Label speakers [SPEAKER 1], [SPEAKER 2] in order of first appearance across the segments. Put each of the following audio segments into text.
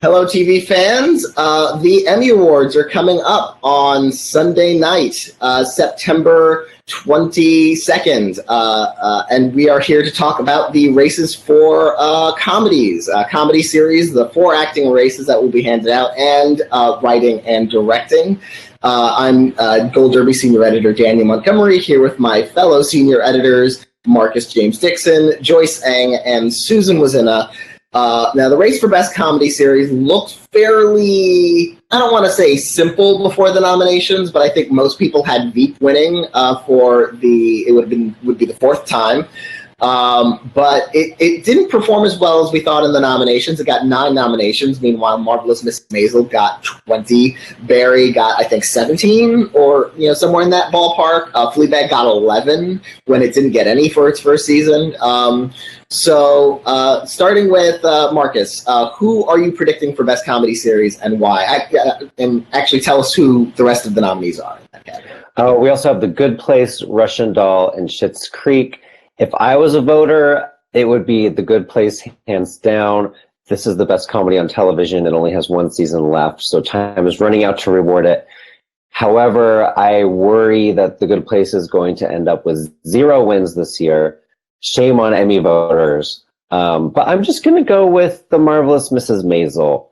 [SPEAKER 1] Hello, TV fans. The Emmy Awards are coming up on Sunday night, September 22nd. And we are here to talk about the races for comedies, comedy series, the 4 acting races that will be handed out, and writing and directing. I'm Gold Derby Senior Editor Daniel Montgomery, here with my fellow senior editors, Marcus James Dixon, Joyce Eng, and Susan Wloszczyna. Now, the race for Best Comedy Series looked fairly, I don't want to say simple before the nominations, but I think most people had Veep winning would be the 4th time. But it didn't perform as well as we thought in the nominations. It got 9 nominations. Meanwhile, Marvelous Mrs. Maisel got 20. Barry got, I think, 17 or somewhere in that ballpark. Fleabag got 11 when it didn't get any for its first season. So starting with Marcus, who are you predicting for Best Comedy Series and why? And actually tell us who the rest of the nominees are in that category.
[SPEAKER 2] We also have The Good Place, Russian Doll, and Schitt's Creek. If I was a voter, it would be The Good Place, hands down. This is the best comedy on television. It only has 1 season left, so time is running out to reward it. However, I worry that The Good Place is going to end up with 0 wins this year. Shame on Emmy voters. But I'm just going to go with The Marvelous Mrs. Maisel.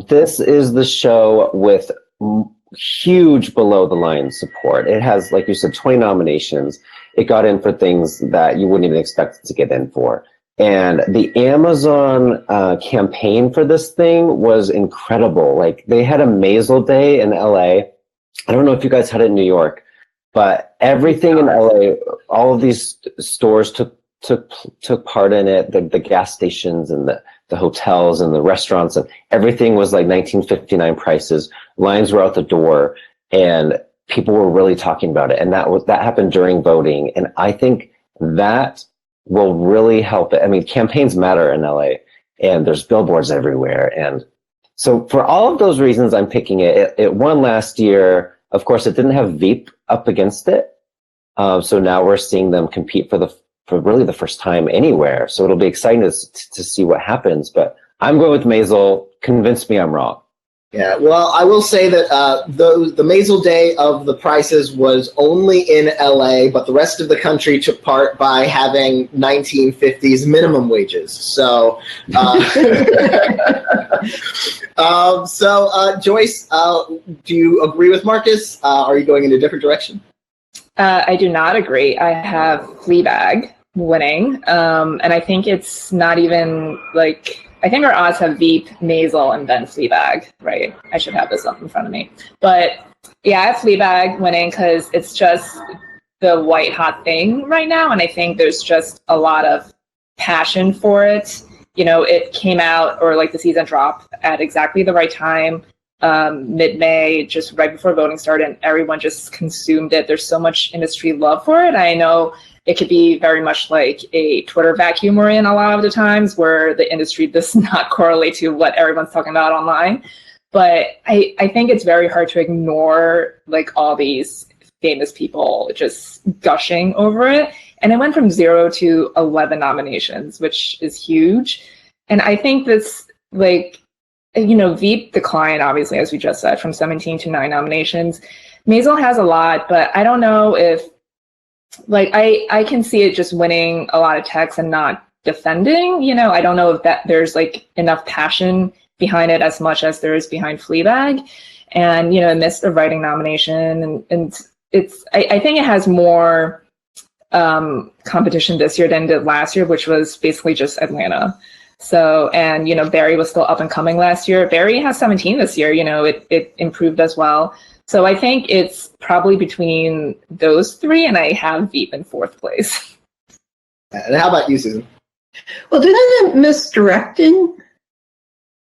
[SPEAKER 2] This is the show with huge below-the-line support. It has, like you said, 20 nominations. It got in for things that you wouldn't even expect it to get in for. And the Amazon campaign for this thing was incredible. Like, they had a Maisel Day in LA. I don't know if you guys had it in New York, but everything in LA, all of these stores took part in it. The gas stations and the hotels and the restaurants, and everything was like 1959 prices. Lines were out the door, and people were really talking about it. And that happened during voting. And I think that will really help it. I mean, campaigns matter in LA, and there's billboards everywhere. And so for all of those reasons, I'm picking it. It won last year. Of course, it didn't have Veep up against it. So now we're seeing them compete for really the first time anywhere. So it'll be exciting to see what happens. But I'm going with Maisel. Convince me I'm wrong.
[SPEAKER 1] Yeah, well, I will say that the Maisel Day of the prizes was only in LA, but the rest of the country took part by having 1950s minimum wages. So, Joyce, do you agree with Marcus? Are you going in a different direction?
[SPEAKER 3] I do not agree. I have Fleabag winning, and I think it's not even like. I think our odds have Veep, Maisel, and then Fleabag, right? I should have this up in front of me. But yeah, I have Fleabag winning because it's just the white hot thing right now. And I think there's just a lot of passion for it. It came out, or like the season dropped at exactly the right time, mid-May, just right before voting started, and everyone just consumed it. There's so much industry love for it. I know it could be very much like a Twitter vacuum we're in a lot of the times where the industry does not correlate to what everyone's talking about online. But I think it's very hard to ignore like all these famous people just gushing over it. And it went from 0 to 11 nominations, which is huge. And I think this, like, Veep declined, obviously, as we just said, from 17 to 9 nominations. Maisel has a lot, but I don't know if, like, I can see it just winning a lot of texts and not defending. I don't know if that there's like enough passion behind it as much as there is behind Fleabag. And, it missed a writing nomination. And I think it has more competition this year than it did last year, which was basically just Atlanta. So, and, Barry was still up and coming last year. Barry has 17 this year, it improved as well. So I think it's probably between those 3, and I have Veep in 4th place.
[SPEAKER 1] And how about you, Susan?
[SPEAKER 4] Well, didn't it miss directing?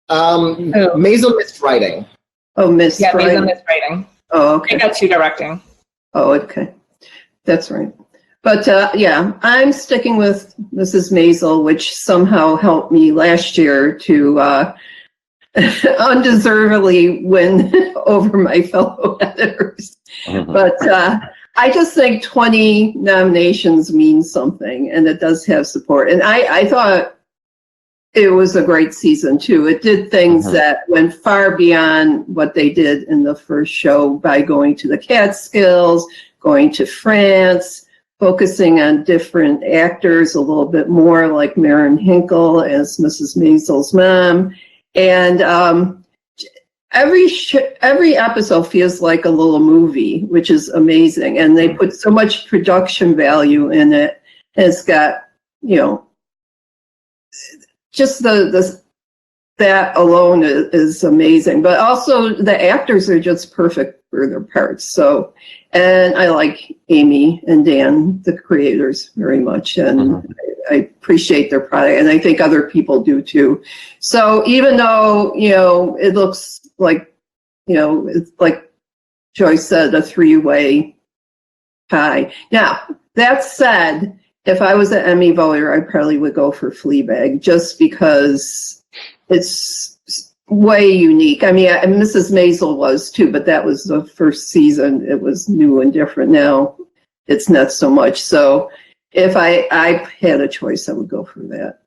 [SPEAKER 1] Maisel missed writing.
[SPEAKER 4] Oh, missed writing.
[SPEAKER 3] Yeah, Maisel missed writing.
[SPEAKER 4] Oh, okay.
[SPEAKER 3] I got 2 directing.
[SPEAKER 4] Oh, okay. That's right. But yeah, I'm sticking with Mrs. Maisel, which somehow helped me last year to undeservedly win over my fellow editors. Mm-hmm. But I just think 20 nominations means something, and it does have support. And I thought it was a great season too. It did things that went far beyond what they did in the first show by going to the Catskills, going to France, focusing on different actors a little bit more, like Maren Hinkle as Mrs. Maisel's mom. And every episode feels like a little movie, which is amazing. And they put so much production value in it. It's got, you know, just that alone is amazing. But also the actors are just perfect for their parts. So, and I like Amy and Dan, the creators, very much. And I appreciate their product. And I think other people do too. So even though, you know, it looks like, you know, it's like Joyce said, a three-way tie. Now, that said, if I was an Emmy voter, I probably would go for Fleabag just because it's way unique. I mean, Mrs. Maisel was too, but that was the first season. It was new and different. Now it's not so much. So if I had a choice, I would go for that.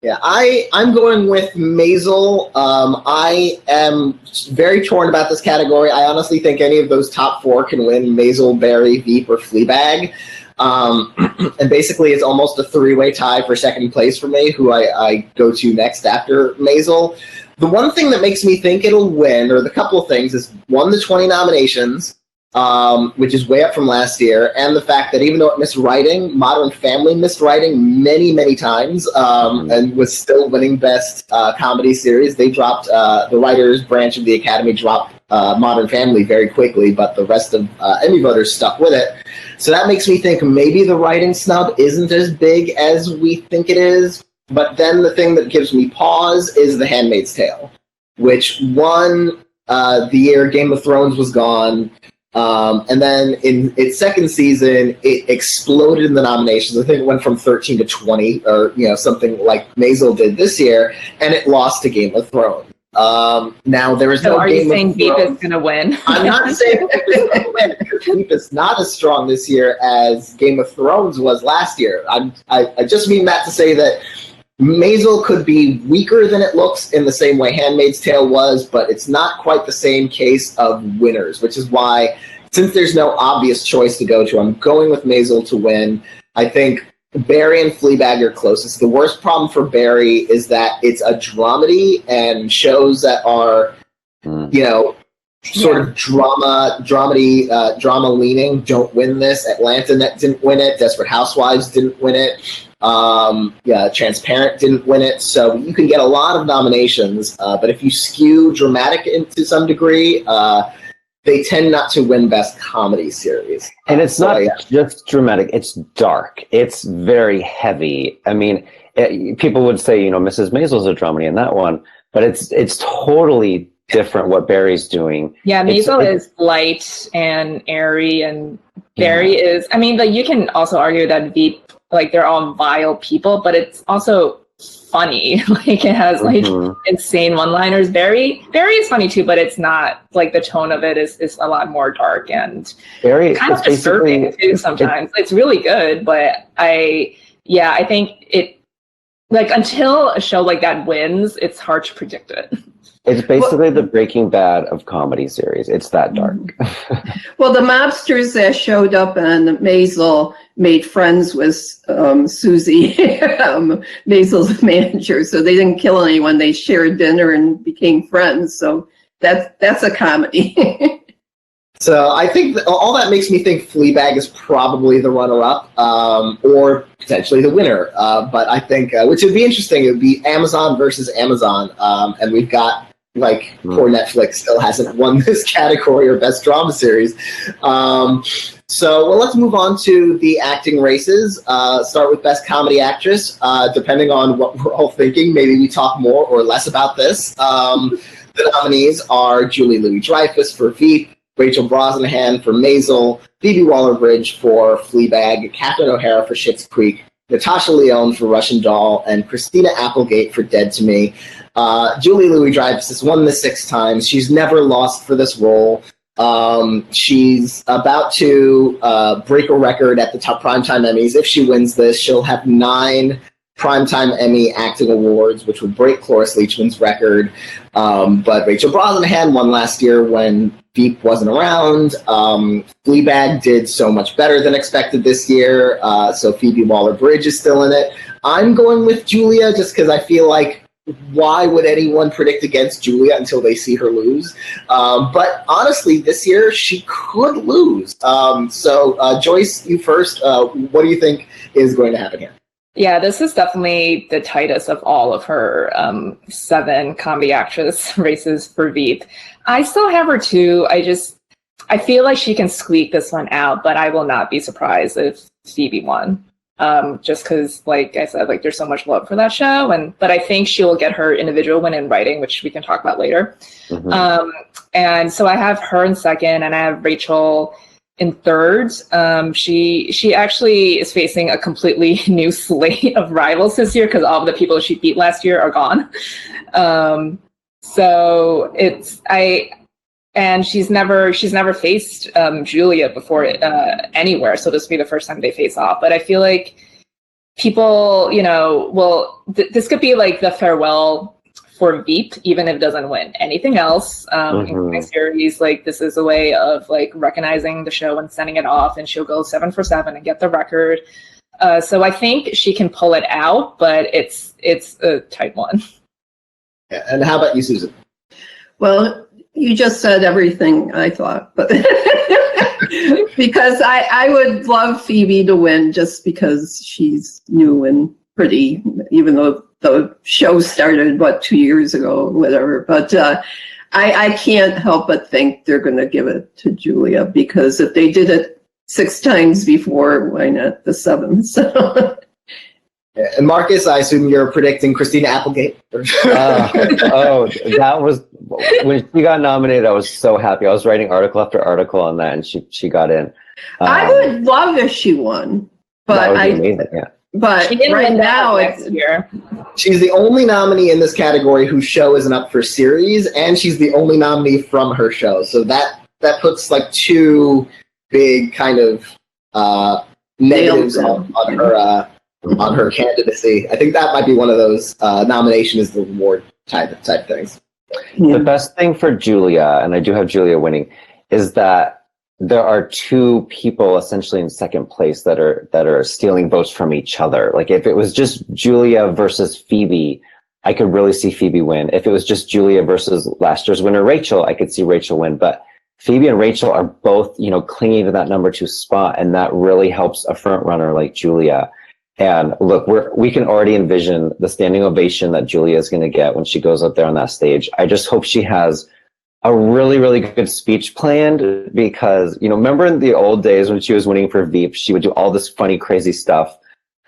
[SPEAKER 1] Yeah, I'm going with Maisel. I am very torn about this category. I honestly think any of those top four can win: Maisel, Barry, Veep, or Fleabag. And basically it's almost a three-way tie for second place for me, who I go to next after Maisel. The one thing that makes me think it'll win, or the couple of things, is one, the 20 nominations, which is way up from last year, and the fact that even though it missed writing, Modern Family missed writing many, many times, and was still winning Best Comedy Series. They dropped, the writers branch of the Academy dropped Modern Family very quickly, but the rest of Emmy voters stuck with it. So that makes me think maybe the writing snub isn't as big as we think it is. But then the thing that gives me pause is The Handmaid's Tale, which won the year Game of Thrones was gone. And then in its second season, it exploded in the nominations. I think it went from 13 to 20, or something like Maisel did this year, and it lost to Game of Thrones. Now there is no.
[SPEAKER 3] So are
[SPEAKER 1] Game
[SPEAKER 3] you saying
[SPEAKER 1] of
[SPEAKER 3] Veep
[SPEAKER 1] Thrones.
[SPEAKER 3] is going to win?
[SPEAKER 1] I'm not saying Veep is going to win, because Veep is not as strong this year as Game of Thrones was last year. I just mean that to say that Maisel could be weaker than it looks in the same way Handmaid's Tale was, but it's not quite the same case of winners, which is why, since there's no obvious choice to go to, I'm going with Maisel to win. I think Barry and Fleabag are closest. The worst problem for Barry is that it's a dramedy, and shows that are, sort of drama leaning don't win this. Atlanta didn't win it. Desperate Housewives didn't win it. Transparent didn't win it. So you can get a lot of nominations, but if you skew dramatic to some degree, they tend not to win Best Comedy Series.
[SPEAKER 2] And it's not just dramatic, it's dark. It's very heavy. I mean, people would say, Mrs. Maisel's a dramedy in that one, but it's totally different what Barry's doing.
[SPEAKER 3] Yeah, Maisel is light and airy, and Barry is, I mean, you can also argue that Veep, they're all vile people, but it's also funny. It has insane one-liners. Barry is funny too, but it's not the tone of it is a lot more dark and
[SPEAKER 2] Barry
[SPEAKER 3] kind of disturbing too sometimes. It's really good, but I think it until a show like that wins, it's hard to predict it.
[SPEAKER 2] It's basically the Breaking Bad of comedy series. It's that dark.
[SPEAKER 4] Well, the mobsters that showed up on Maisel made friends with Susie, Maisel's manager. So they didn't kill anyone. They shared dinner and became friends. So that's a comedy.
[SPEAKER 1] So I think all that makes me think Fleabag is probably the runner-up, or potentially the winner. But I think, which would be interesting, it would be Amazon versus Amazon. And we've got, poor Netflix still hasn't won this category, or Best Drama Series. So let's move on to the acting races. Start with Best Comedy Actress. Depending on what we're all thinking, maybe we talk more or less about this. The nominees are Julie Louis-Dreyfus for Veep, Rachel Brosnahan for Maisel, Phoebe Waller-Bridge for Fleabag, Catherine O'Hara for Schitt's Creek, Natasha Lyonne for Russian Doll, and Christina Applegate for Dead to Me. Julie Louis-Dreyfus has won this 6 times. She's never lost for this role. She's about to break a record at the top Primetime Emmys. If she wins this, she'll have 9 Primetime Emmy Acting Awards, which would break Cloris Leachman's record. But Rachel Brosnahan won last year when Veep wasn't around. Fleabag did so much better than expected this year, so Phoebe Waller-Bridge is still in it. I'm going with Julia just because I feel like why would anyone predict against Julia until they see her lose? But honestly, this year she could lose. So Joyce, you first. What do you think is going to happen here?
[SPEAKER 3] Yeah, this is definitely the tightest of all of her 7 comedy actress races for Veep. I still have her too. I feel like she can squeak this one out, but I will not be surprised if Phoebe won. Just because, like I said, like there's so much love for that show, but I think she will get her individual win in writing, which we can talk about later. Mm-hmm. And so I have her in second, and I have Rachel in third. She actually is facing a completely new slate of rivals this year because all of the people she beat last year are gone. So and she's never faced Julia before anywhere, so this will be the first time they face off. But I feel like people, this could be like the farewell for Veep, even if it doesn't win anything else in my series. Like, this is a way of like recognizing the show and sending it off, and she'll go 7 for 7 and get the record. So I think she can pull it out, but it's a tight one.
[SPEAKER 1] Yeah, and how about you, Susan?
[SPEAKER 4] Well, you just said everything I thought, but because I would love Phoebe to win just because she's new and pretty, even though the show started, 2 years ago or whatever. But I can't help but think they're going to give it to Julia, because if they did it 6 times before, why not the 7th? So.
[SPEAKER 1] And Marcus, I assume you're predicting Christina Applegate.
[SPEAKER 2] That was when she got nominated. I was so happy. I was writing article after article on that, and she got in.
[SPEAKER 4] I would love if she won, but
[SPEAKER 2] that would be amazing. Yeah.
[SPEAKER 3] But right now, it's here.
[SPEAKER 1] She's the only nominee in this category whose show isn't up for series, and she's the only nominee from her show. So that puts like 2 big kind of negatives on her. On her candidacy. I think that might be one of those nomination is the reward type things.
[SPEAKER 2] Yeah. The best thing for Julia, and I do have Julia winning, is that there are 2 people essentially in second place that are stealing votes from each other. Like, if it was just Julia versus Phoebe, I could really see Phoebe win. If it was just Julia versus last year's winner Rachel, I could see Rachel win. But Phoebe and Rachel are both, clinging to that number 2 spot, and that really helps a front runner like Julia. And look, we can already envision the standing ovation that Julia is going to get when she goes up there on that stage. I just hope she has a really, really good speech planned, because, remember in the old days when she was winning for Veep, she would do all this funny, crazy stuff.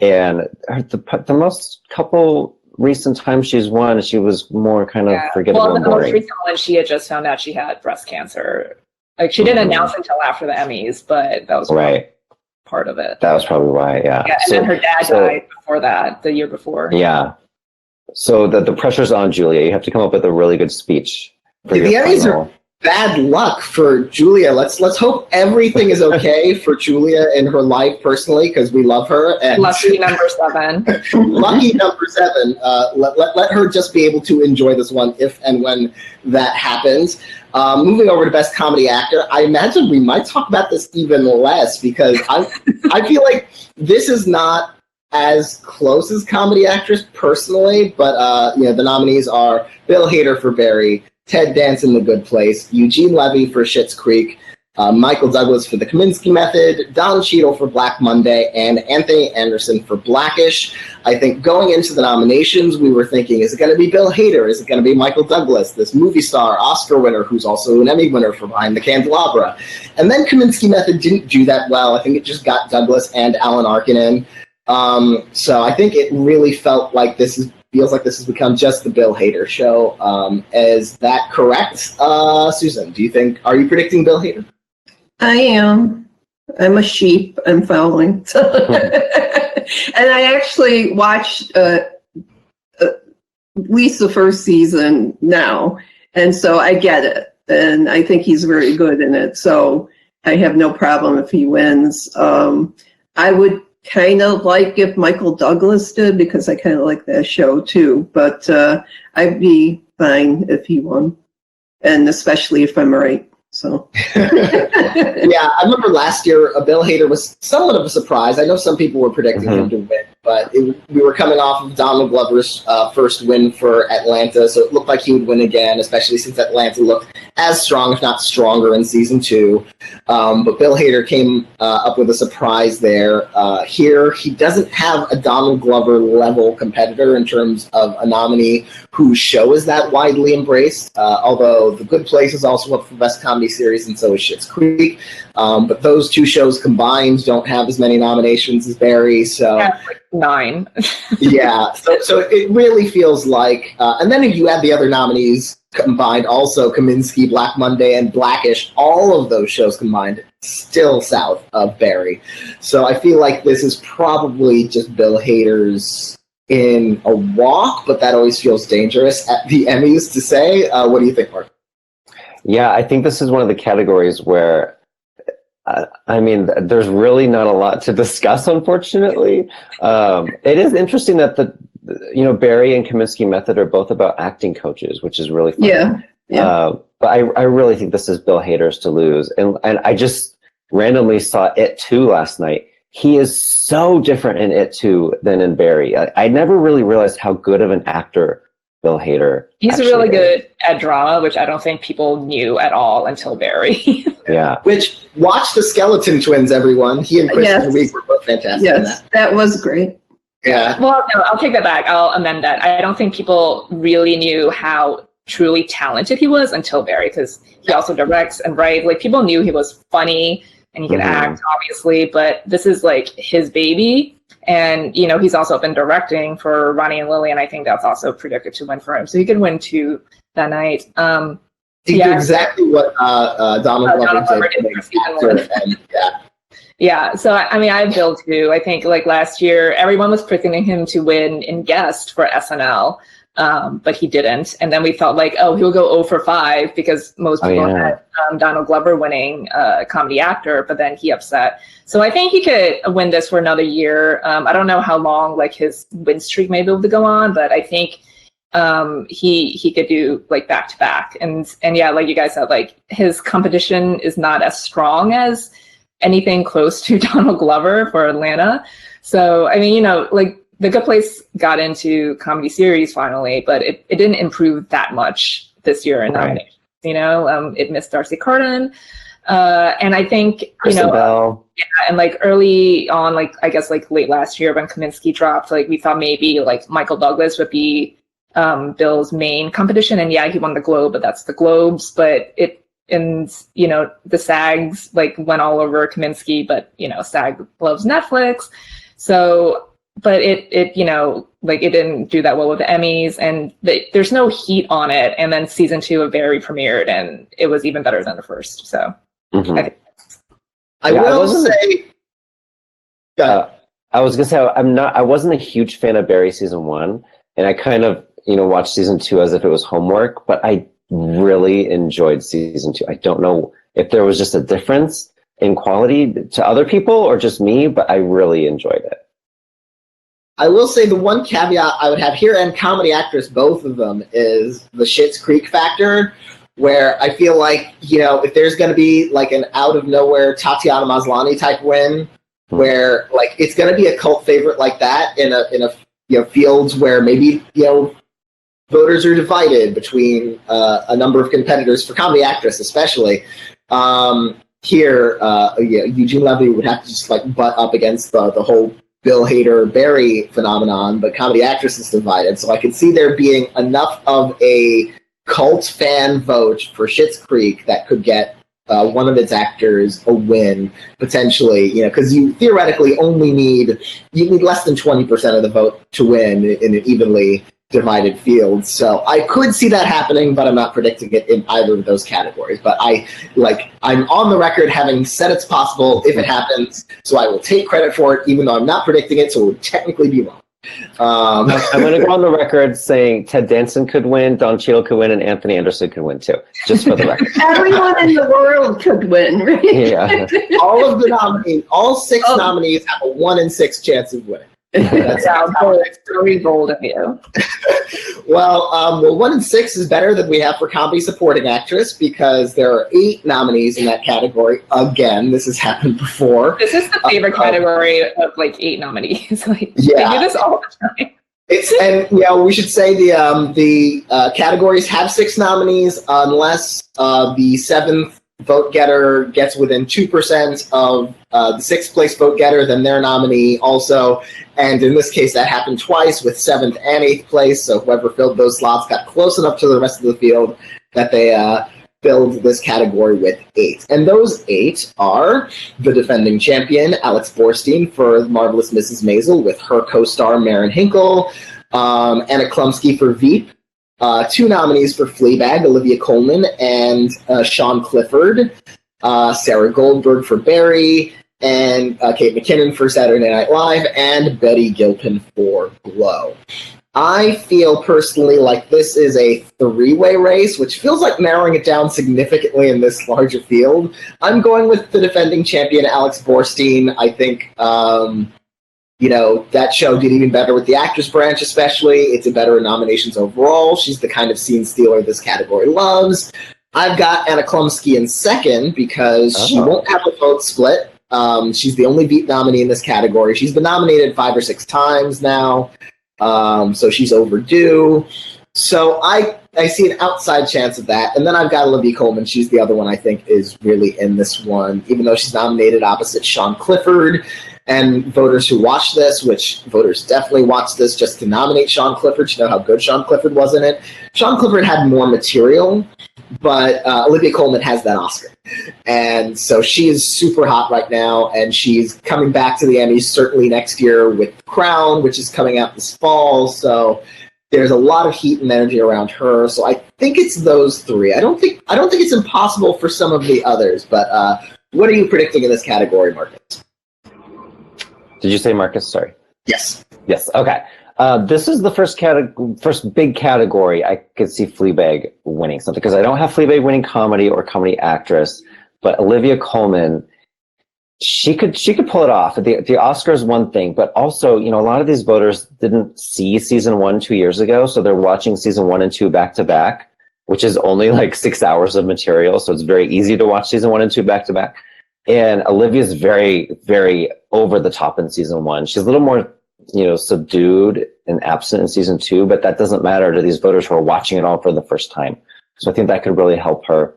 [SPEAKER 2] And the most couple recent times she's won, she was more kind of forgettable and boring.
[SPEAKER 3] The most recent one, she had just found out she had breast cancer. Like, she didn't announce until after the Emmys, but that was
[SPEAKER 2] right.
[SPEAKER 3] Part of it.
[SPEAKER 2] That was probably why, yeah.
[SPEAKER 3] Yeah, and then her dad died before that, the year before.
[SPEAKER 2] Yeah. So the pressure's on Julia. You have to come up with a really good speech.
[SPEAKER 1] The Emmys are bad luck for Julia. Let's hope everything is okay for Julia in her life personally, because we love her. And
[SPEAKER 3] lucky number 7.
[SPEAKER 1] Lucky number 7. Let her just be able to enjoy this one if and when that happens. Moving over to Best Comedy Actor, I imagine we might talk about this even less, because I feel like this is not as close as Comedy Actress personally, but the nominees are Bill Hader for Barry, Ted Danson, The Good Place, Eugene Levy for Schitt's Creek, Michael Douglas for The Kaminsky Method, Don Cheadle for Black Monday, and Anthony Anderson for Blackish. I think going into the nominations, we were thinking, is it going to be Bill Hader? Is it going to be Michael Douglas, this movie star, Oscar winner, who's also an Emmy winner for Behind the Candelabra? And then Kaminsky Method didn't do that well. I think it just got Douglas and Alan Arkin in. So I think it really feels like this has become just the Bill Hader show. Is that correct? Susan, are you predicting Bill Hader?
[SPEAKER 4] I am. I'm a sheep. I'm following. And I actually watched at least the first season now, and so I get it. And I think he's very good in it. So I have no problem if he wins. I would kind of like if Michael Douglas did, because I kind of like that show too. But I'd be fine if he won, and especially if I'm right. So
[SPEAKER 1] yeah, I remember last year Bill Hader was somewhat of a surprise. I know some people were predicting him to win, but we were coming off of Donald Glover's first win for Atlanta, so it looked like he would win again, especially since Atlanta looked as strong, if not stronger, in season 2. But Bill Hader came up with a surprise there. Here, he doesn't have a Donald Glover level competitor in terms of a nominee whose show is that widely embraced, although The Good Place is also up for Best Comedy Series, and so is Schitt's Creek. But those two shows combined don't have as many nominations as Barry. So
[SPEAKER 3] like 9.
[SPEAKER 1] yeah, so it really feels like, and then if you add the other nominees combined, also Kaminsky, Black Monday, and Blackish, all of those shows combined, still south of Barry. So I feel like this is probably just Bill Hader's in a walk, but that always feels dangerous at the Emmys to say. What do you think, Mark?
[SPEAKER 2] Yeah, I think this is one of the categories where, I mean, there's really not a lot to discuss, unfortunately. It is interesting that Barry and Kaminsky Method are both about acting coaches, which is really fun.
[SPEAKER 4] Yeah.
[SPEAKER 2] But I really think this is Bill Hader's to lose. And I just randomly saw It 2 last night. He is so different in It 2 than in Barry. I never really realized how good of an actor Bill Hader.
[SPEAKER 3] He's really good at drama, which I don't think people knew at all until Barry.
[SPEAKER 2] Yeah.
[SPEAKER 1] Which, watch the Skeleton Twins, everyone. He and Kristen Wiig were both fantastic.
[SPEAKER 4] Yes, that was great.
[SPEAKER 1] Yeah.
[SPEAKER 3] Well, no, I'll take that back. I'll amend that. I don't think people really knew how truly talented he was until Barry, because he also directs and writes. Like, people knew he was funny and he could act, obviously, but this is like his baby. And, he's also been directing for Ronnie and Lily, and I think that's also predicted to win for him. So he could win 2 that night.
[SPEAKER 1] He did exactly what Donald Glover did.
[SPEAKER 3] Yeah, so I mean, I have Bill too. I think like last year, everyone was predicting him to win in guest for SNL, but he didn't. And then we felt like, oh, he'll go 0 for 5 because most people had Donald Glover winning comedy actor, but then he upset. So I think he could win this for another year. I don't know how long like his win streak may be able to go on, but I think he could do like back to back. And yeah, like you guys said, like his competition is not as strong as anything close to Donald Glover for Atlanta. So, I mean, like The Good Place got into comedy series finally, but it didn't improve that much this year in nominations. It missed Darcy Carden. And I think,
[SPEAKER 2] Bell.
[SPEAKER 3] Yeah, and like early on, like I guess like late last year when Kaminsky dropped, like we thought maybe like Michael Douglas would be Bill's main competition. And yeah, he won the Globe, but that's the Globes. But the SAGs like went all over Kaminsky, but SAG loves Netflix. So, but it didn't do that well with the Emmys, and there's no heat on it. And then season 2 of Barry premiered, and it was even better than the first. So
[SPEAKER 1] I will say,
[SPEAKER 2] I was gonna say I wasn't a huge fan of Barry season 1, and I kind of watched season 2 as if it was homework, but I really enjoyed season 2. I don't know if there was just a difference in quality to other people or just me, but I really enjoyed it.
[SPEAKER 1] I will say the one caveat I would have here, and comedy actress, both of them, is the Schitt's Creek factor, where I feel like, if there's going to be like an out of nowhere Tatiana Maslany type win, where like it's going to be a cult favorite like that in a fields where maybe, voters are divided between a number of competitors for comedy actress, especially. Eugene Levy would have to just like butt up against the whole Bill Hader Barry phenomenon, but comedy actress is divided. So I could see there being enough of a cult fan vote for Schitt's Creek that could get one of its actors a win potentially. Because you theoretically only need less than 20% of the vote to win in an evenly divided field. So I could see that happening, but I'm not predicting it in either of those categories. But I'm on the record having said it's possible if it happens, so I will take credit for it, even though I'm not predicting it, so it would technically be wrong.
[SPEAKER 2] I'm going to go on the record saying Ted Danson could win, Don Cheadle could win, and Anthony Anderson could win too, just for the record.
[SPEAKER 4] Everyone in the world could win, right?
[SPEAKER 2] Yeah.
[SPEAKER 1] All of the nominees, all 6 nominees have a 1 in 6 chance of winning.
[SPEAKER 3] That's very bold of you.
[SPEAKER 1] Well, 1 in 6 is better than we have for comedy supporting actress because there are 8 nominees in that category. Again, this has happened before.
[SPEAKER 3] This is the favorite category of like 8 nominees. Like,
[SPEAKER 1] Yeah.
[SPEAKER 3] they do this all the time.
[SPEAKER 1] We should say the categories have 6 nominees unless the 7th vote getter gets within 2% of the 6th place vote getter, then their nominee also. And in this case, that happened twice with 7th and 8th place. So whoever filled those slots got close enough to the rest of the field that they filled this category with 8. And those 8 are the defending champion, Alex Borstein, for Marvelous Mrs. Maisel, with her co-star Maren Hinkle, Anna Klumsky for Veep, 2 nominees for Fleabag, Olivia Colman and Sean Clifford, Sarah Goldberg for Barry, and Kate McKinnon for Saturday Night Live, and Betty Gilpin for Glow. I feel personally like this is a 3-way race, which feels like narrowing it down significantly in this larger field. I'm going with the defending champion, Alex Borstein. I think, that show did even better with the actress branch, especially. It's a better in nominations overall. She's the kind of scene stealer this category loves. I've got Anna Klumsky in second because she won't have a vote split. She's the only Veep nominee in this category. She's been nominated 5 or 6 times now, so she's overdue. So I see an outside chance of that. And then I've got Olivia Colman. She's the other one I think is really in this one, even though she's nominated opposite Sean Clifford. And voters who watch this, which voters definitely watch this just to nominate Sean Clifford, to know how good Sean Clifford was in it. Sean Clifford had more material, but Olivia Colman has that Oscar. And so she is super hot right now, and she's coming back to the Emmys certainly next year with Crown, which is coming out this fall. So there's a lot of heat and energy around her. So I think it's those 3. I don't think it's impossible for some of the others, but what are you predicting in this category, Marcus?
[SPEAKER 2] Did you say Marcus? Sorry.
[SPEAKER 1] Yes.
[SPEAKER 2] Yes. Okay. This is the first big category I could see Fleabag winning something, because I don't have Fleabag winning comedy or comedy actress, but Olivia Colman, she could pull it off. The Oscar is one thing, but also, a lot of these voters didn't see season 1 2 years ago, so they're watching season 1 and 2 back to back, which is only like 6 hours of material, so it's very easy to watch season 1 and 2 back to back. And Olivia's very, very over the top in season 1. She's a little more, subdued and absent in season 2, but that doesn't matter to these voters who are watching it all for the first time. So I think that could really help her.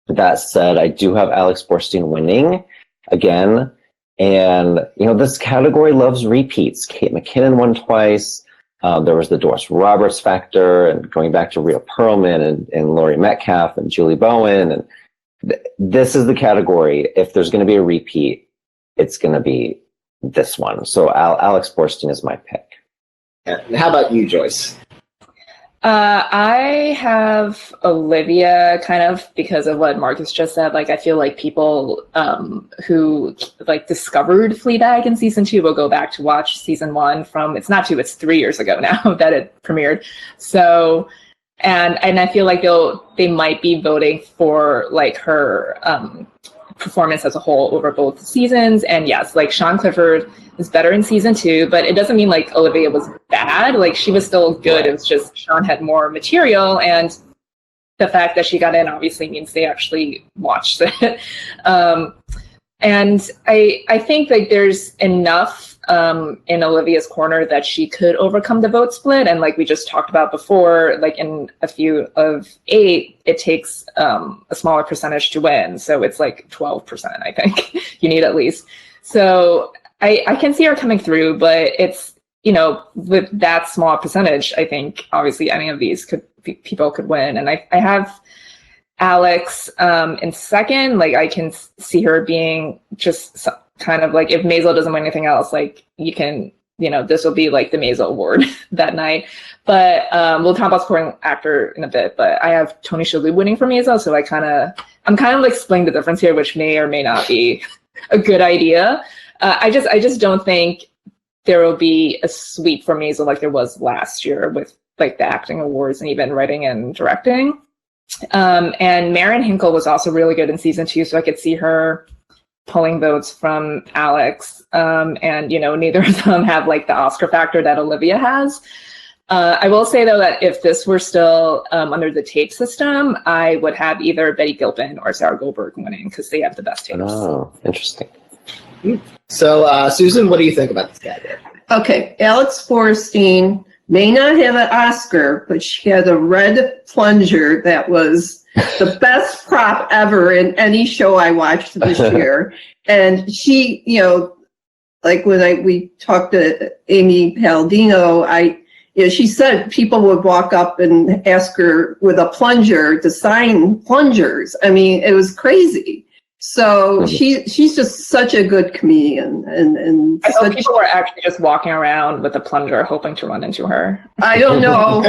[SPEAKER 2] That said, I do have Alex Borstein winning again. And, this category loves repeats. Kate McKinnon won twice. There was the Doris Roberts factor, and going back to Rhea Perlman and Laurie Metcalf and Julie Bowen. And this is the category. If there's going to be a repeat, it's going to be this one. So Alex Borstein is my pick.
[SPEAKER 1] And how about you, Joyce?
[SPEAKER 3] I have Olivia, kind of because of what Marcus just said. Like, I feel like people who discovered Fleabag in season 2 will go back to watch season 1 from, it's not 2, it's 3 years ago now that it premiered. So, and I feel like they might be voting for her performance as a whole over both seasons. And yes, Sean Clifford is better in season 2, but it doesn't mean Olivia was bad. She was still good. Right. It was just Sean had more material, and the fact that she got in obviously means they actually watched it. And I think there's enough in Olivia's corner that she could overcome the vote split. And we just talked about before, in a few of 8, it takes a smaller percentage to win. So it's 12%, I think you need at least. So I can see her coming through, but it's, with that small percentage, I think obviously any of these people could win. And I have Alex in second. I can see her being just kind of if Maisel doesn't win anything else, you can, this will be the Maisel Award that night. But we'll talk about supporting actor in a bit. But I have Tony Shalhoub winning for Maisel, so I'm kind of splitting the difference here, which may or may not be a good idea. I just don't think there will be a sweep for Maisel like there was last year with like the acting awards and even writing and directing. And Maren Hinkle was also really good in season 2, so I could see her pulling votes from Alex. And, you know, neither of them have like the Oscar factor that Olivia has. I will say, though, that if this were still under the tape system, I would have either Betty Gilpin or Sarah Goldberg winning because they have the best tapes.
[SPEAKER 2] Oh, interesting.
[SPEAKER 1] So, Susan, what do you think about this category?
[SPEAKER 4] Okay, Alex Borstein may not have an Oscar, but she had a red plunger that was the best prop ever in any show I watched this year. And she, you know, like when we talked to Amy Palladino, she said people would walk up and ask her with a plunger to sign plungers. I mean, it was crazy. So she's just such a good comedian, and
[SPEAKER 3] I hope people were actually just walking around with a plunger, hoping to run into her.
[SPEAKER 4] I don't know,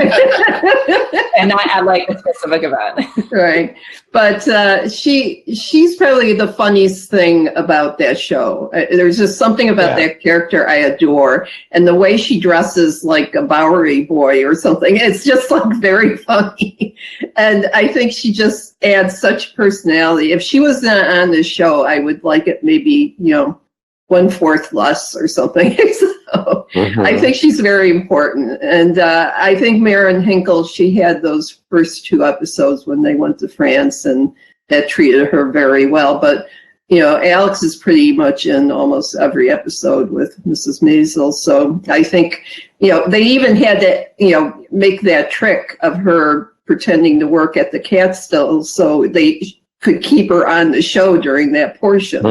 [SPEAKER 3] and not at like a specific event,
[SPEAKER 4] right? But she's probably the funniest thing about that show. There's just something about that character I adore, and the way she dresses like a Bowery boy or something. It's just like very funny, and I think she just adds such personality. If she was on the show, I would like it maybe, 1/4 less or something. So I think she's very important. And I think Maren Hinkle, she had those first 2 episodes when they went to France, and that treated her very well. But, Alex is pretty much in almost every episode with Mrs. Maisel. So I think, they even had to, make that trick of her pretending to work at the Catskills so they could keep her on the show during that portion.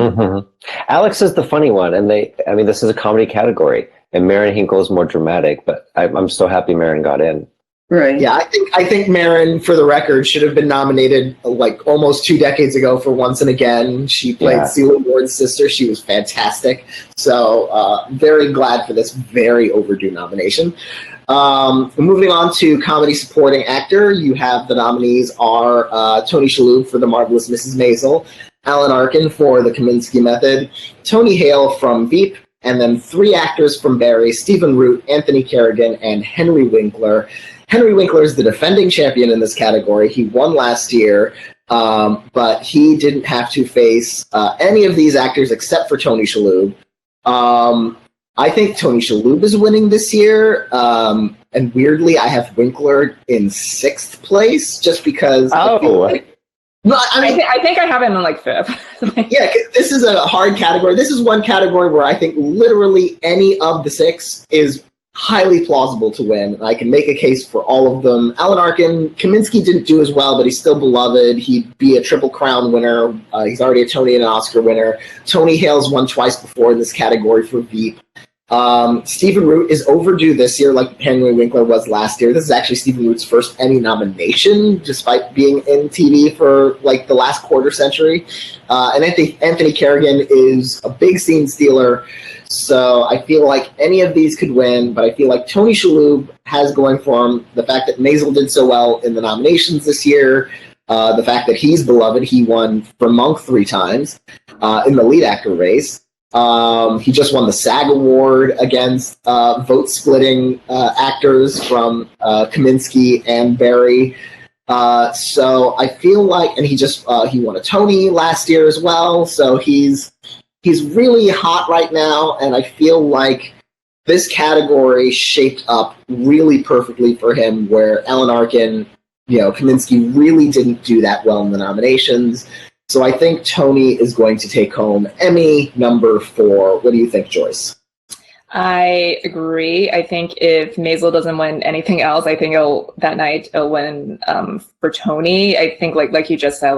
[SPEAKER 2] Alex is the funny one, and this is a comedy category, and Maren Hinkle is more dramatic, but I'm so happy Maren got in.
[SPEAKER 4] Right.
[SPEAKER 1] Yeah, I think Maren, for the record, should have been nominated like almost 2 decades ago for Once and Again. She played Celia Ward's sister. She was fantastic. So very glad for this very overdue nomination. Moving on to comedy supporting actor, you have the nominees are Tony Shalhoub for The Marvelous Mrs. Maisel, Alan Arkin for The Kaminsky Method, Tony Hale from Veep, and then 3 actors from Barry: Stephen Root, Anthony Kerrigan, and Henry Winkler. Henry Winkler is the defending champion in this category. He won last year, but he didn't have to face any of these actors except for Tony Shalhoub. I think Tony Shalhoub is winning this year, and weirdly, I have Winkler in 6th place just because. I
[SPEAKER 3] think I have him in like 5th.
[SPEAKER 1] Yeah, this is a hard category. This is one category where I think literally any of the 6 is highly plausible to win. I can make a case for all of them. Alan Arkin, Kaminsky didn't do as well, but he's still beloved. He'd be a Triple Crown winner. He's already a Tony and an Oscar winner. Tony Hale's won twice before in this category for Veep. Stephen Root is overdue this year, like Henry Winkler was last year. This is actually Stephen Root's first Emmy nomination, despite being in TV for like the last quarter century. And I think Anthony Kerrigan is a big scene stealer. So I feel like any of these could win, but I feel like Tony Shalhoub has going for him the fact that Maisel did so well in the nominations this year, the fact that he's beloved. He won for Monk 3 times in the lead actor race. He just won the SAG Award against vote-splitting actors from Kaminsky and Barry. So I feel like, and he won a Tony last year as well. So he's really hot right now, and I feel like this category shaped up really perfectly for him, where Alan Arkin, Kaminsky really didn't do that well in the nominations. So I think Tony is going to take home Emmy number 4. What do you think, Joyce?
[SPEAKER 3] I agree. I think if Maisel doesn't win anything else, I think that night it'll win for Tony. I think like you just said,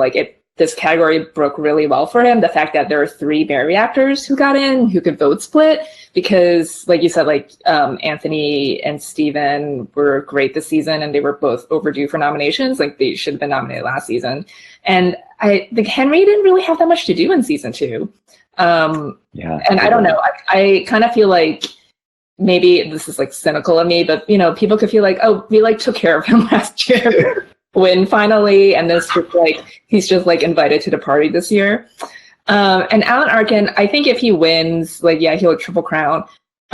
[SPEAKER 3] this category broke really well for him. The fact that there are 3 Barry actors who got in, who could vote split, because like you said, Anthony and Steven were great this season, and they were both overdue for nominations. Like they should have been nominated last season. And I think Henry didn't really have that much to do in season 2. And I don't know. I kind of feel like maybe this is cynical of me, but people could feel like, oh, we took care of him last year. Win finally, and this he's just invited to the party this year. And Alan Arkin, I think if he wins, he'll Triple Crown.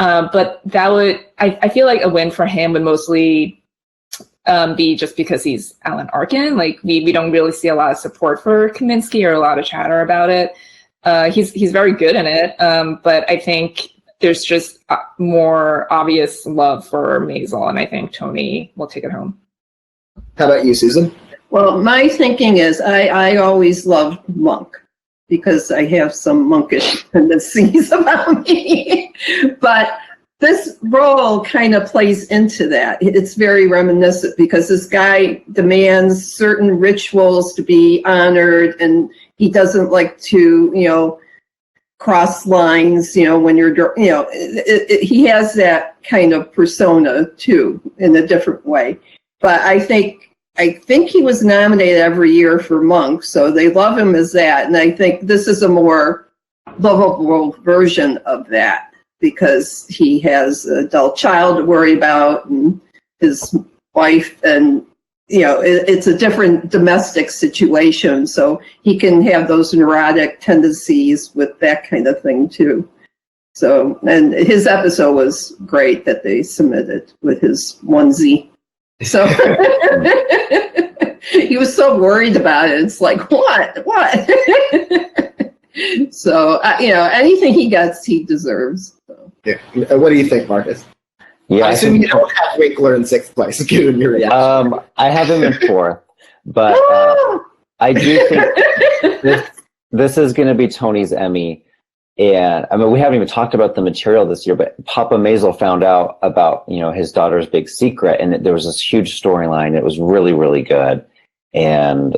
[SPEAKER 3] But that would, I feel like a win for him would mostly be just because he's Alan Arkin. Like we don't really see a lot of support for Kaminsky or a lot of chatter about it. He's very good in it, but I think there's just more obvious love for Maisel, and I think Tony will take it home.
[SPEAKER 1] How about you, Susan?
[SPEAKER 4] Well, my thinking is I always loved Monk because I have some monkish tendencies about me. But this role kind of plays into that. It's very reminiscent because this guy demands certain rituals to be honored, and he doesn't like to, cross lines, when you're, he has that kind of persona too in a different way. But I think he was nominated every year for Monk, so they love him as that. And I think this is a more lovable version of that because he has an adult child to worry about and his wife, and it's a different domestic situation, so he can have those neurotic tendencies with that kind of thing too. So, and his episode was great that they submitted with his onesie. So he was so worried about it. It's like, what? So, anything he gets, he deserves. So.
[SPEAKER 1] Yeah. What do you think, Marcus?
[SPEAKER 2] Yeah,
[SPEAKER 1] I assume you don't have Winkler in 6th place, given your reaction.
[SPEAKER 2] I have him in 4th, but I do think this is going to be Tony's Emmy. And I mean, we haven't even talked about the material this year, but Papa Maisel found out about, his daughter's big secret, and there was this huge storyline. It was really, really good. And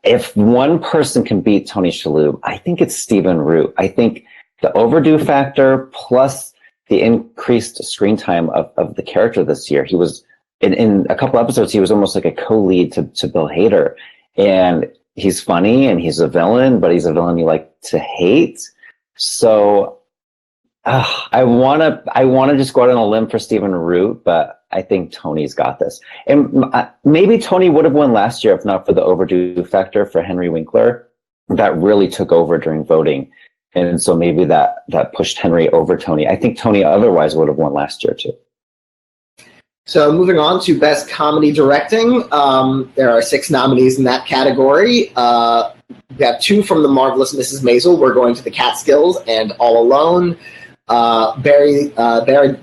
[SPEAKER 2] if one person can beat Tony Shalhoub, I think it's Stephen Root. I think the overdue factor plus the increased screen time of the character this year. He was in a couple episodes, he was almost like a co-lead to Bill Hader, and he's funny and he's a villain, but he's a villain you like to hate. So I want to just go out on a limb for Stephen Root, but I think Tony's got this. And maybe Tony would have won last year if not for the overdue factor for Henry Winkler. That really took over during voting. And so maybe that pushed Henry over Tony. I think Tony otherwise would have won last year too.
[SPEAKER 1] So moving on to Best Comedy Directing, there are 6 nominees in that category. We have 2 from The Marvelous Mrs. Maisel. We're going to The Catskills and All Alone. The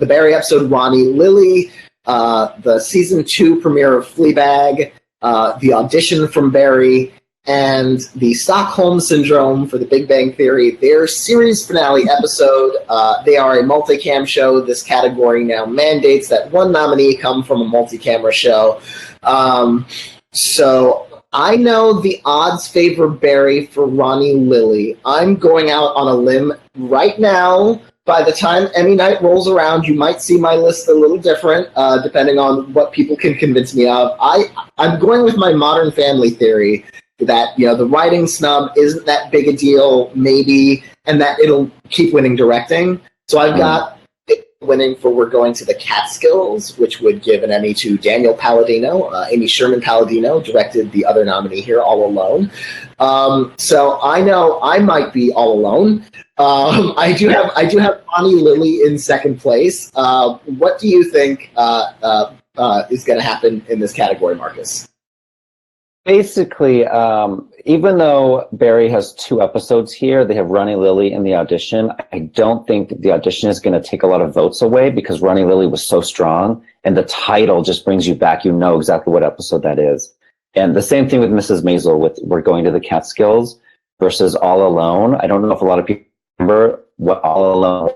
[SPEAKER 1] Barry episode, Ronnie Lily. The season 2 premiere of Fleabag. The audition from Barry. And the Stockholm Syndrome for The Big Bang Theory, their series finale episode. They are a multicam show. This category now mandates that one nominee come from a multi-camera show. So I know the odds favor Barry for Ronnie Lily. I'm going out on a limb right now. By the time Emmy night rolls around, you might see my list a little different, depending on what people can convince me of. I'm going with my Modern Family theory that, the writing snub isn't that big a deal, maybe, and that it'll keep winning directing. So I've got winning for We're Going to the Catskills, which would give an Emmy to Daniel Palladino. Amy Sherman Palladino directed the other nominee here, All Alone. So I know I might be all alone. I do have Ronnie Lily in 2nd place. What do you think is going to happen in this category, Marcus?
[SPEAKER 2] Basically, even though Barry has 2 episodes here, they have Ronnie Lily in the audition. I don't think the audition is going to take a lot of votes away because Ronnie Lily was so strong, and the title just brings you back. You know exactly what episode that is. And the same thing with Mrs. Maisel with We're Going to the Catskills versus All Alone. I don't know if a lot of people remember what All Alone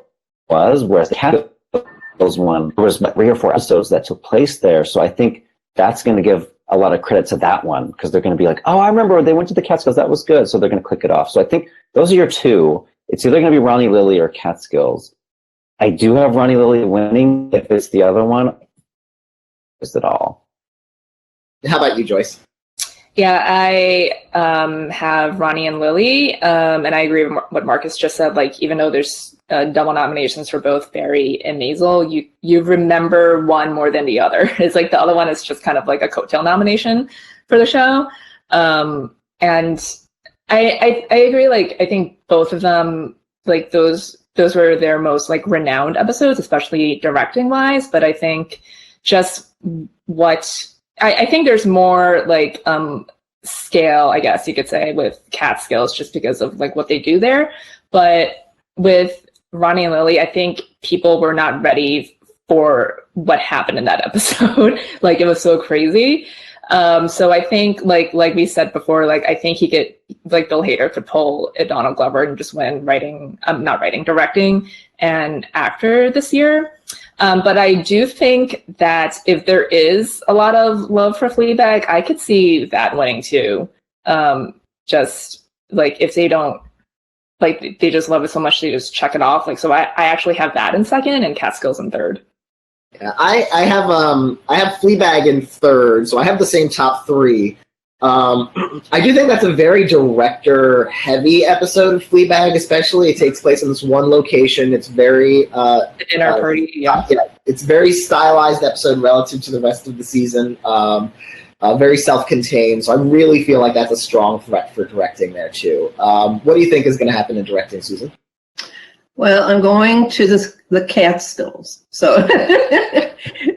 [SPEAKER 2] was, whereas the Catskills one, there was 3 or 4 episodes that took place there. So I think that's going to give a lot of credit to that one because they're going to be like, oh, I remember they went to the Catskills. That was good. So they're going to click it off. So I think those are your 2. It's either going to be Ronnie Lily or Catskills. I do have Ronnie Lily winning. If it's the other one, is it all?
[SPEAKER 1] How about you, Joyce?
[SPEAKER 3] Yeah, I have Ronnie and Lily, and I agree with what Marcus just said. Like, even though there's double nominations for both Barry and Maisel, you remember one more than the other. It's like the other one is just kind of like a coattail nomination for the show. And I agree. Like, I think both of them, like those those were their most like renowned episodes, especially directing wise. But I think just I think there's more like scale, I guess you could say, with Catskills just because of like what they do there. But with Ronnie and Lily, I think people were not ready for what happened in that episode. Like it was so crazy. So I think like we said before, like I think like Bill Hader could pull a Donald Glover and just win directing and actor this year. But I do think that if there is a lot of love for Fleabag, I could see that winning too. Just like if they don't, like they just love it so much, they just check it off. Like, so I actually have that in second and Catskills in third.
[SPEAKER 1] Yeah, I have Fleabag in third, so I have the same top three. I do think that's a very director-heavy episode of Fleabag, especially. It takes place in this one location. It's very
[SPEAKER 3] dinner party. Yeah,
[SPEAKER 1] it's very stylized episode relative to the rest of the season. Very self-contained, so I really feel like that's a strong threat for directing there too. What do you think is going to happen in directing, Susan?
[SPEAKER 4] Well, I'm going to the Catskills. So,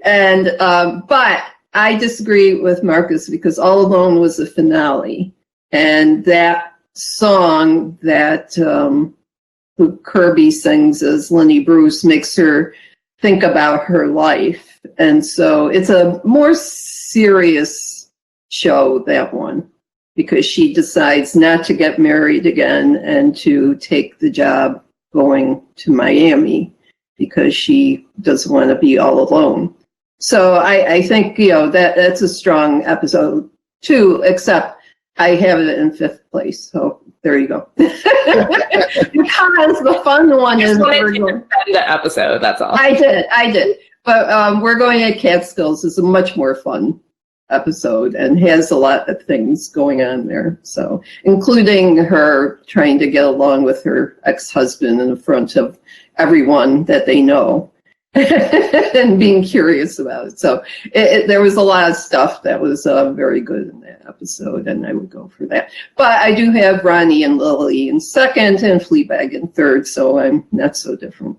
[SPEAKER 4] and but I disagree with Marcus because All Alone was the finale, and that song that who Kirby sings as Lenny Bruce makes her think about her life, and so it's a more serious show, that one, because she decides not to get married again and to take the job going to Miami because she doesn't want to be all alone. So I think, that's a strong episode too, except I have it in fifth place. So there you go. Because the fun one is
[SPEAKER 3] the episode, that's all.
[SPEAKER 4] I did. But we're going at Catskills. It's a much more fun episode and has a lot of things going on there. So including her trying to get along with her ex-husband in front of everyone that they know and being curious about it. So there was a lot of stuff that was very good in that episode, and I would go for that. But I do have Ronnie and Lily in second and Fleabag in third, so I'm not so different.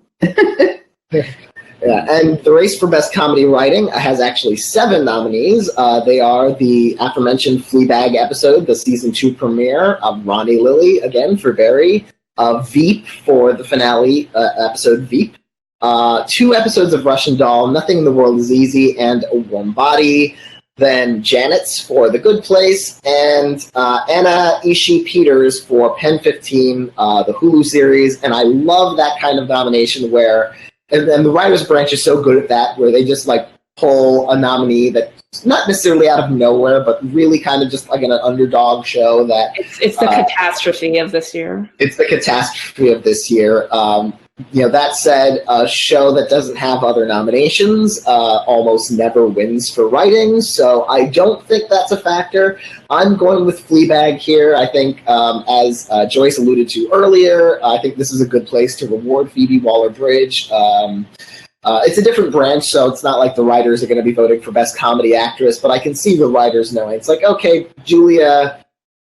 [SPEAKER 1] Yeah, and the race for Best Comedy Writing has actually 7 nominees. They are the aforementioned Fleabag episode, the season 2 premiere, Ronnie Lily, again, for Barry, Veep for the finale episode Veep, 2 episodes of Russian Doll, Nothing in the World is Easy, and A Warm Body, then Janet's for The Good Place, and Anna Ishii-Peters for Pen 15, the Hulu series. And I love that kind of nomination where... And the writers' branch is so good at that, where they just like pull a nominee that's not necessarily out of nowhere, but really kind of just like an underdog show that
[SPEAKER 3] it's the catastrophe of this year.
[SPEAKER 1] It's the catastrophe of this year. That said, a show that doesn't have other nominations almost never wins for writing, so I don't think that's a factor. I'm going with Fleabag here. I think, as Joyce alluded to earlier, I think this is a good place to reward Phoebe Waller-Bridge. It's a different branch, so it's not like the writers are going to be voting for Best Comedy Actress, but I can see the writers knowing. It's like, okay, Julia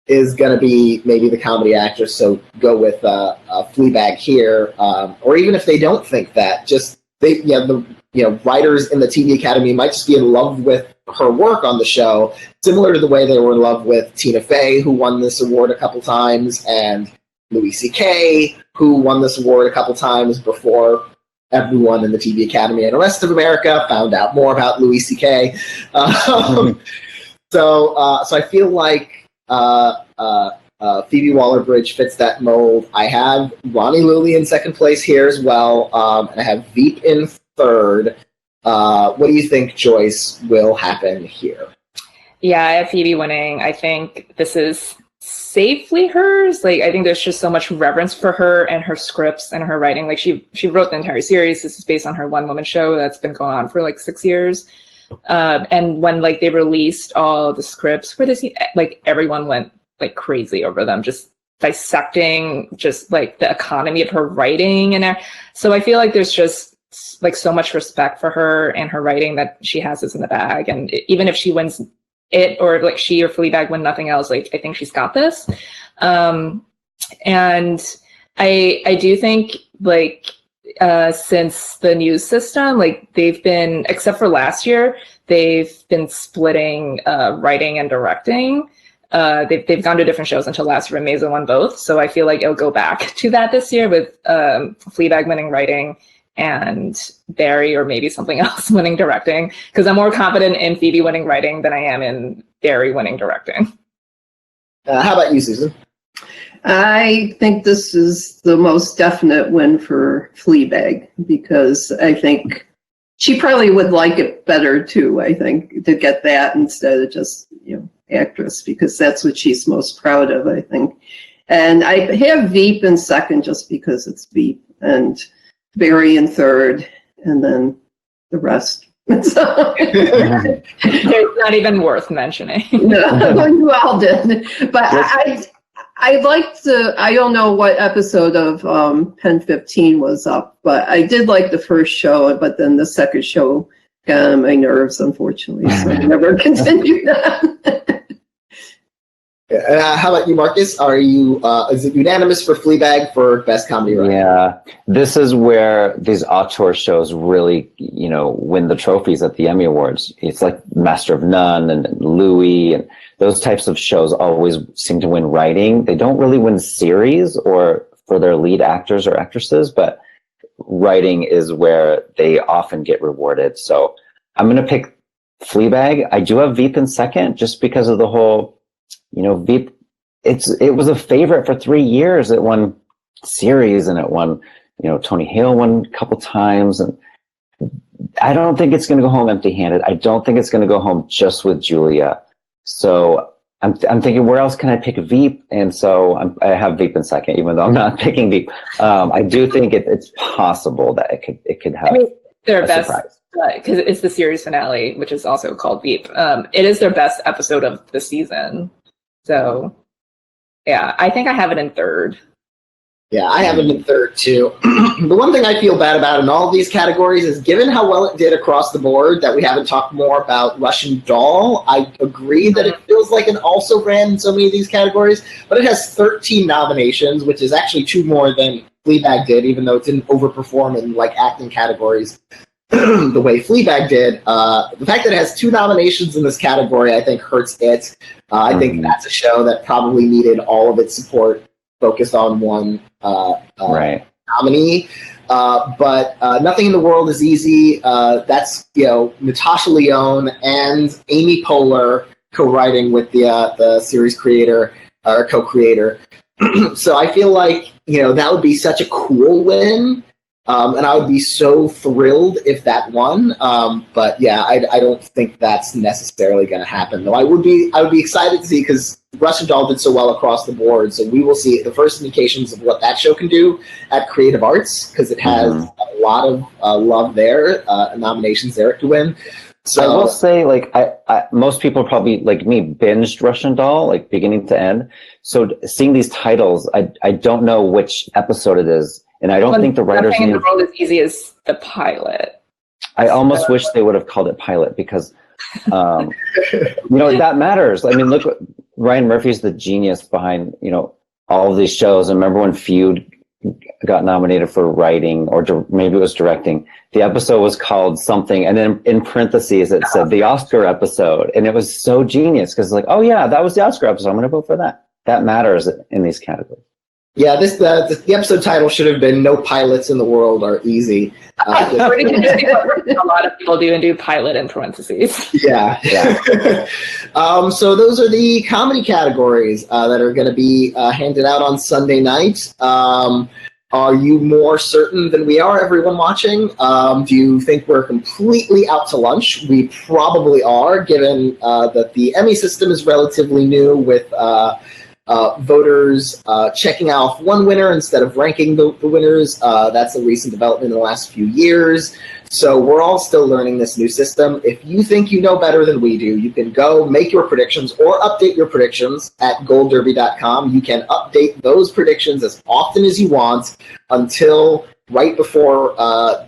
[SPEAKER 1] is going to be maybe the comedy actress, so go with Fleabag here. Or even if they don't think that, just writers in the TV Academy might just be in love with her work on the show, similar to the way they were in love with Tina Fey, who won this award a couple times, and Louis C.K., who won this award a couple times before everyone in the TV Academy and the rest of America found out more about Louis C.K. So I feel like Phoebe Waller-Bridge fits that mold. I have Ronnie Lily in second place here as well, and I have Veep in third. What do you think, Joyce, will happen here?
[SPEAKER 3] Yeah, I have Phoebe winning. I think this is safely hers. Like, I think there's just so much reverence for her and her scripts and her writing. Like, she wrote the entire series. This is based on her one-woman show that's been going on for like 6 years. And when like they released all the scripts for this, like everyone went like crazy over them, just dissecting just like the economy of her writing. And so I feel like there's just like so much respect for her and her writing that she has this in the bag. And even if she wins it, or like she or Fleabag win nothing else, like I think she's got this. And I do think like since the news system, like they've been, except for last year, they've been splitting writing and directing. They've gone to different shows until last year, and Maisel won both. So I feel like it'll go back to that this year with Fleabag winning writing and Barry or maybe something else winning directing, because I'm more confident in Phoebe winning writing than I am in Barry winning directing.
[SPEAKER 1] How about you, Susan?
[SPEAKER 4] I think this is the most definite win for Fleabag, because I think she probably would like it better too, I think, to get that instead of just, actress, because that's what she's most proud of, I think. And I have Veep in second just because it's Veep, and Barry in third, and then the rest. So,
[SPEAKER 3] it's not even worth mentioning.
[SPEAKER 4] No, you all did. But I liked I don't know what episode of Pen 15 was up, but I did like the first show, but then the second show got on my nerves, unfortunately, so I never continued that.
[SPEAKER 1] How about you, Marcus? Are you is it unanimous for Fleabag for best comedy writing?
[SPEAKER 2] Yeah, this is where these auteur shows really, win the trophies at the Emmy Awards. It's like Master of None and Louis, and those types of shows always seem to win writing. They don't really win series or for their lead actors or actresses, but writing is where they often get rewarded. So I'm going to pick Fleabag. I do have Veep in second just because of the whole, Veep, it was a favorite for 3 years. It won series and it won, Tony Hale won a couple times. And I don't think it's going to go home empty-handed. I don't think it's going to go home just with Julia. So I'm thinking, where else can I pick Veep? And so I have Veep in second, even though I'm not picking Veep. I do think it's possible that it could have
[SPEAKER 3] their
[SPEAKER 2] a
[SPEAKER 3] best
[SPEAKER 2] surprise.
[SPEAKER 3] Because it's the series finale, which is also called Veep. It is their best episode of the season. So, yeah, I think I have it in third.
[SPEAKER 1] Yeah, I have it in third, too. The one thing I feel bad about in all of these categories is, given how well it did across the board, that we haven't talked more about Russian Doll. I agree that it feels like it also ran in so many of these categories, but it has 13 nominations, which is actually 2 more than Fleabag did, even though it didn't overperform in, acting categories the way Fleabag did. The fact that it has 2 nominations in this category, I think, hurts it. I think that's a show that probably needed all of its support focused on one nominee. But Nothing in the World is Easy. That's, Natasha Lyonne and Amy Poehler co-writing with the series creator or co-creator. So I feel like, that would be such a cool win. And I would be so thrilled if that won. But yeah, I don't think that's necessarily going to happen. Though I would be excited to see, because Russian Doll did so well across the board. So we will see the first indications of what that show can do at Creative Arts, because it has a lot of love there, nominations there to win. So
[SPEAKER 2] I will say, I most people probably, like me, binged Russian Doll, beginning to end. So seeing these titles, I don't know which episode it is. And I don't think the writers
[SPEAKER 3] Nothing in the World is Easy as the pilot.
[SPEAKER 2] I almost wish they would have called it pilot, because, that matters. I mean, look, Ryan Murphy's the genius behind, all of these shows. I remember when Feud got nominated for writing, or maybe it was directing. The episode was called something, and then in parentheses it said the Oscar episode, and it was so genius, because oh yeah, that was the Oscar episode. I'm going to vote for that. That matters in these categories.
[SPEAKER 1] Yeah, the episode title should have been "No Pilots in the World Are Easy."
[SPEAKER 3] A lot of people do, and do pilot in parentheses.
[SPEAKER 1] Yeah. So those are the comedy categories that are going to be handed out on Sunday night. Are you more certain than we are, everyone watching? Do you think we're completely out to lunch? We probably are, given that the Emmy system is relatively new, with voters checking off one winner instead of ranking the winners. That's a recent development in the last few years. So we're all still learning this new system. If you think you know better than we do, you can go make your predictions or update your predictions at goldderby.com. You can update those predictions as often as you want until right before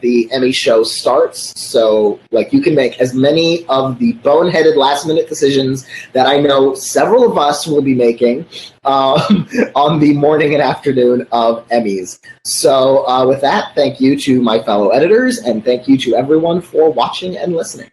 [SPEAKER 1] the Emmy show starts. So, like, you can make as many of the boneheaded last-minute decisions that I know several of us will be making on the morning and afternoon of Emmys. So, with that, thank you to my fellow editors, and thank you to everyone for watching and listening.